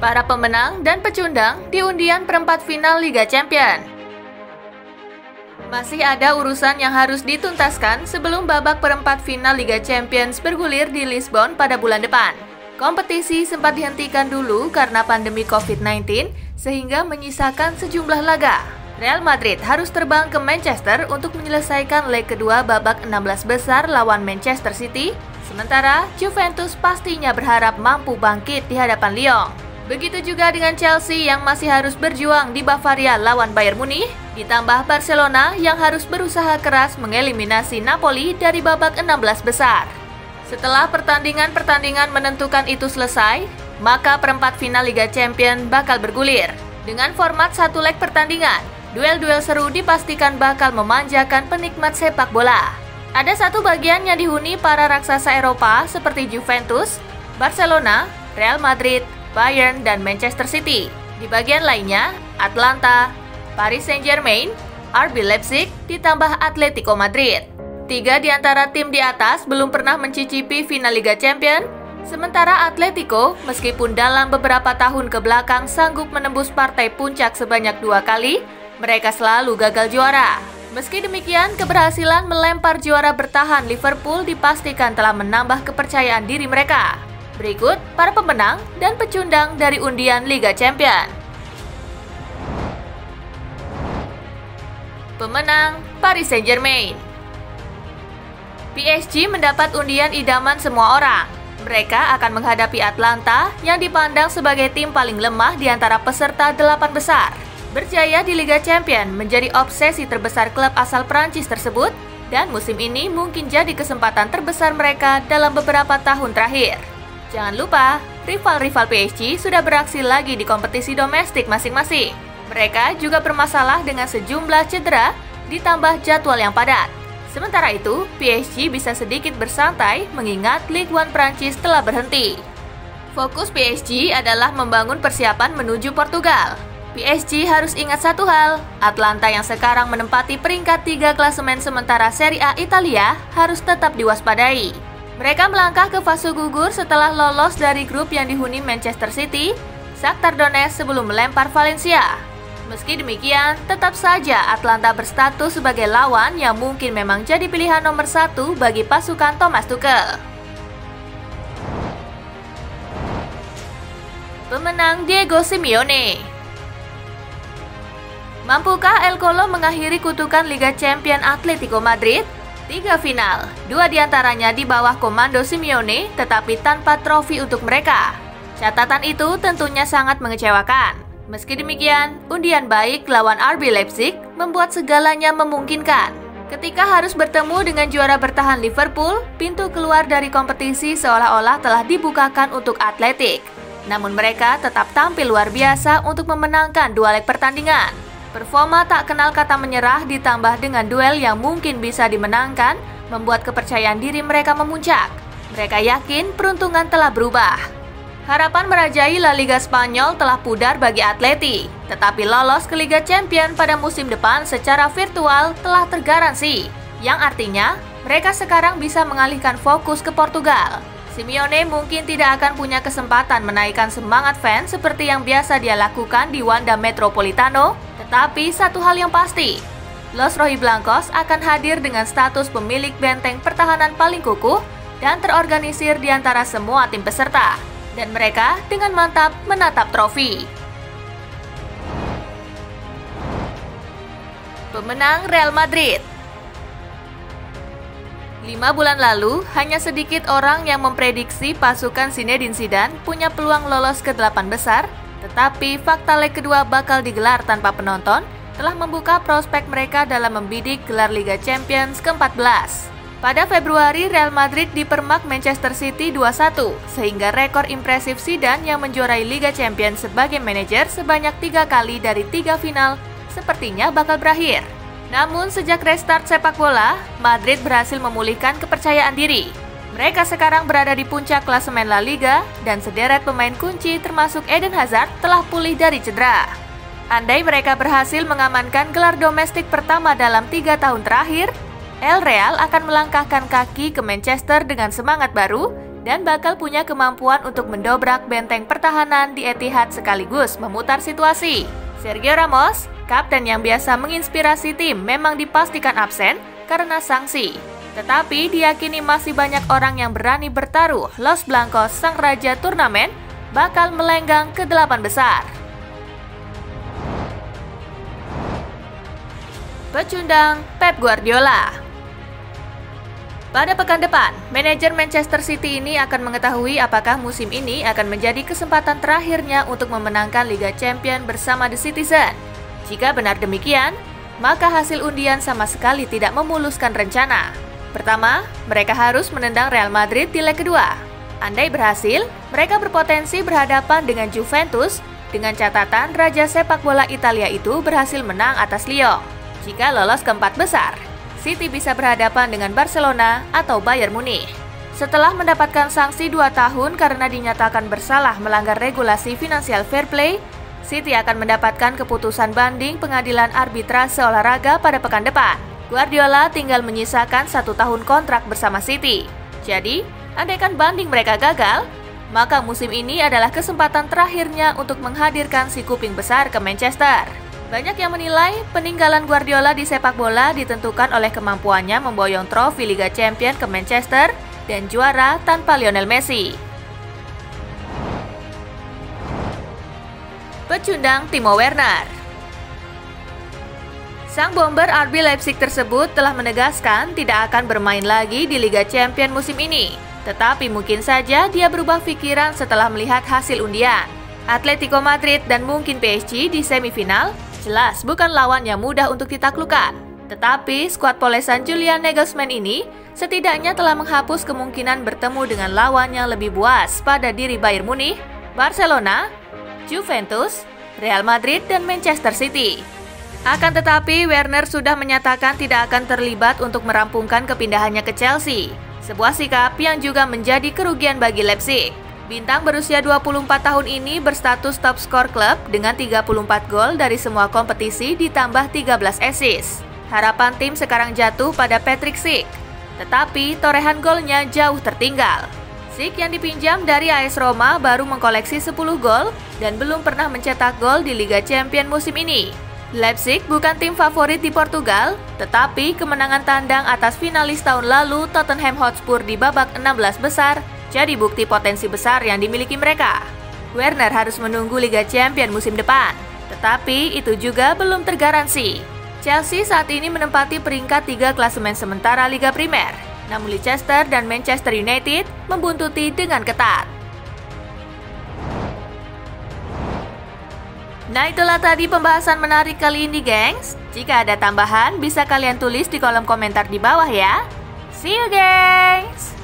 para pemenang dan pecundang di undian perempat final Liga Champions. Masih ada urusan yang harus dituntaskan sebelum babak perempat final Liga Champions bergulir di Lisbon pada bulan depan. Kompetisi sempat dihentikan dulu karena pandemi COVID-19 sehingga menyisakan sejumlah laga. Real Madrid harus terbang ke Manchester untuk menyelesaikan leg kedua babak 16 besar lawan Manchester City, sementara Juventus pastinya berharap mampu bangkit di hadapan Lyon. Begitu juga dengan Chelsea yang masih harus berjuang di Bavaria lawan Bayern Munich, ditambah Barcelona yang harus berusaha keras mengeliminasi Napoli dari babak 16 besar. Setelah pertandingan-pertandingan menentukan itu selesai, maka perempat final Liga Champions bakal bergulir. Dengan format satu leg pertandingan, duel-duel seru dipastikan bakal memanjakan penikmat sepak bola. Ada satu bagian yang dihuni para raksasa Eropa seperti Juventus, Barcelona, Real Madrid, Bayern, dan Manchester City. Di bagian lainnya, Atlanta, Paris Saint-Germain, RB Leipzig, ditambah Atletico Madrid. 3 di antara tim di atas belum pernah mencicipi final Liga Champions, sementara Atletico, meskipun dalam beberapa tahun ke belakang sanggup menembus partai puncak sebanyak 2 kali, mereka selalu gagal juara. Meski demikian, keberhasilan melempar juara bertahan Liverpool dipastikan telah menambah kepercayaan diri mereka. Berikut para pemenang dan pecundang dari undian Liga Champions. Pemenang Paris Saint-Germain. PSG mendapat undian idaman semua orang. Mereka akan menghadapi Atlanta yang dipandang sebagai tim paling lemah di antara peserta 8 besar. Berjaya di Liga Champions menjadi obsesi terbesar klub asal Prancis tersebut, dan musim ini mungkin jadi kesempatan terbesar mereka dalam beberapa tahun terakhir. Jangan lupa, rival-rival PSG sudah beraksi lagi di kompetisi domestik masing-masing. Mereka juga bermasalah dengan sejumlah cedera, ditambah jadwal yang padat. Sementara itu, PSG bisa sedikit bersantai mengingat Ligue 1 Prancis telah berhenti. Fokus PSG adalah membangun persiapan menuju Portugal. PSG harus ingat satu hal, Atlanta yang sekarang menempati peringkat 3 klasemen sementara Serie A Italia harus tetap diwaspadai. Mereka melangkah ke fase gugur setelah lolos dari grup yang dihuni Manchester City, Shakhtar Donetsk sebelum melempar Valencia. Meski demikian, tetap saja Atlanta berstatus sebagai lawan yang mungkin memang jadi pilihan nomor 1 bagi pasukan Thomas Tuchel. Pemenang Diego Simeone. Mampukah El Colo mengakhiri kutukan Liga Champions Atletico Madrid? 3 final, 2 diantaranya di bawah komando Simeone, tetapi tanpa trofi untuk mereka. Catatan itu tentunya sangat mengecewakan. Meski demikian, undian baik lawan RB Leipzig membuat segalanya memungkinkan. Ketika harus bertemu dengan juara bertahan Liverpool, pintu keluar dari kompetisi seolah-olah telah dibukakan untuk Atletik. Namun mereka tetap tampil luar biasa untuk memenangkan 2 leg pertandingan. Performa tak kenal kata menyerah ditambah dengan duel yang mungkin bisa dimenangkan, membuat kepercayaan diri mereka memuncak. Mereka yakin peruntungan telah berubah. Harapan merajai La Liga Spanyol telah pudar bagi Atleti, tetapi lolos ke Liga Champions pada musim depan secara virtual telah tergaransi, yang artinya mereka sekarang bisa mengalihkan fokus ke Portugal. Simeone mungkin tidak akan punya kesempatan menaikkan semangat fans seperti yang biasa dia lakukan di Wanda Metropolitano, tetapi satu hal yang pasti, Los Rojiblancos akan hadir dengan status pemilik benteng pertahanan paling kukuh dan terorganisir di antara semua tim peserta, dan mereka dengan mantap menatap trofi. Pemenang Real Madrid. 5 bulan lalu, hanya sedikit orang yang memprediksi pasukan Zinedine Zidane punya peluang lolos ke 8 besar, tetapi fakta leg kedua bakal digelar tanpa penonton telah membuka prospek mereka dalam membidik gelar Liga Champions ke-14. Pada Februari, Real Madrid dipermak Manchester City 2-1, sehingga rekor impresif Zidane yang menjuarai Liga Champions sebagai manajer sebanyak 3 kali dari 3 final sepertinya bakal berakhir. Namun sejak restart sepak bola, Madrid berhasil memulihkan kepercayaan diri. Mereka sekarang berada di puncak klasemen La Liga dan sederet pemain kunci termasuk Eden Hazard telah pulih dari cedera. Andai mereka berhasil mengamankan gelar domestik pertama dalam 3 tahun terakhir, El Real akan melangkahkan kaki ke Manchester dengan semangat baru dan bakal punya kemampuan untuk mendobrak benteng pertahanan di Etihad sekaligus memutar situasi. Sergio Ramos, kapten yang biasa menginspirasi tim, memang dipastikan absen karena sanksi. Tetapi diyakini masih banyak orang yang berani bertaruh Los Blancos, sang raja turnamen, bakal melenggang ke 8 besar. Pecundang Pep Guardiola. Pada pekan depan, manajer Manchester City ini akan mengetahui apakah musim ini akan menjadi kesempatan terakhirnya untuk memenangkan Liga Champions bersama The Citizen. Jika benar demikian, maka hasil undian sama sekali tidak memuluskan rencana. Pertama, mereka harus menendang Real Madrid di leg kedua. Andai berhasil, mereka berpotensi berhadapan dengan Juventus dengan catatan raja sepak bola Italia itu berhasil menang atas Lyon. Jika lolos ke 4 besar, City bisa berhadapan dengan Barcelona atau Bayern Munich. Setelah mendapatkan sanksi 2 tahun karena dinyatakan bersalah melanggar regulasi Financial Fair Play, City akan mendapatkan keputusan banding pengadilan arbitrase olahraga pada pekan depan. Guardiola tinggal menyisakan 1 tahun kontrak bersama City. Jadi, andaikan banding mereka gagal, maka musim ini adalah kesempatan terakhirnya untuk menghadirkan si kuping besar ke Manchester. Banyak yang menilai peninggalan Guardiola di sepak bola ditentukan oleh kemampuannya memboyong trofi Liga Champions ke Manchester dan juara tanpa Lionel Messi. Pecundang Timo Werner. Sang bomber RB Leipzig tersebut telah menegaskan tidak akan bermain lagi di Liga Champions musim ini. Tetapi mungkin saja dia berubah pikiran setelah melihat hasil undian. Atletico Madrid dan mungkin PSG di semifinal jelas bukan lawan yang mudah untuk ditaklukkan. Tetapi skuad polesan Julian Nagelsmann ini setidaknya telah menghapus kemungkinan bertemu dengan lawan yang lebih buas pada diri Bayern Munich, Barcelona, Juventus, Real Madrid, dan Manchester City. Akan tetapi, Werner sudah menyatakan tidak akan terlibat untuk merampungkan kepindahannya ke Chelsea, sebuah sikap yang juga menjadi kerugian bagi Leipzig. Bintang berusia 24 tahun ini berstatus top skor klub dengan 34 gol dari semua kompetisi ditambah 13 assist. Harapan tim sekarang jatuh pada Patrick Schick, tetapi torehan golnya jauh tertinggal. Schick yang dipinjam dari AS Roma baru mengkoleksi 10 gol dan belum pernah mencetak gol di Liga Champions musim ini. Leipzig bukan tim favorit di Portugal, tetapi kemenangan tandang atas finalis tahun lalu Tottenham Hotspur di babak 16 besar jadi bukti potensi besar yang dimiliki mereka. Werner harus menunggu Liga Champions musim depan, tetapi itu juga belum tergaransi. Chelsea saat ini menempati peringkat 3 klasemen sementara Liga Primer, namun Leicester dan Manchester United membuntuti dengan ketat. Nah, itulah tadi pembahasan menarik kali ini, gengs. Jika ada tambahan, bisa kalian tulis di kolom komentar di bawah ya. See you, gengs!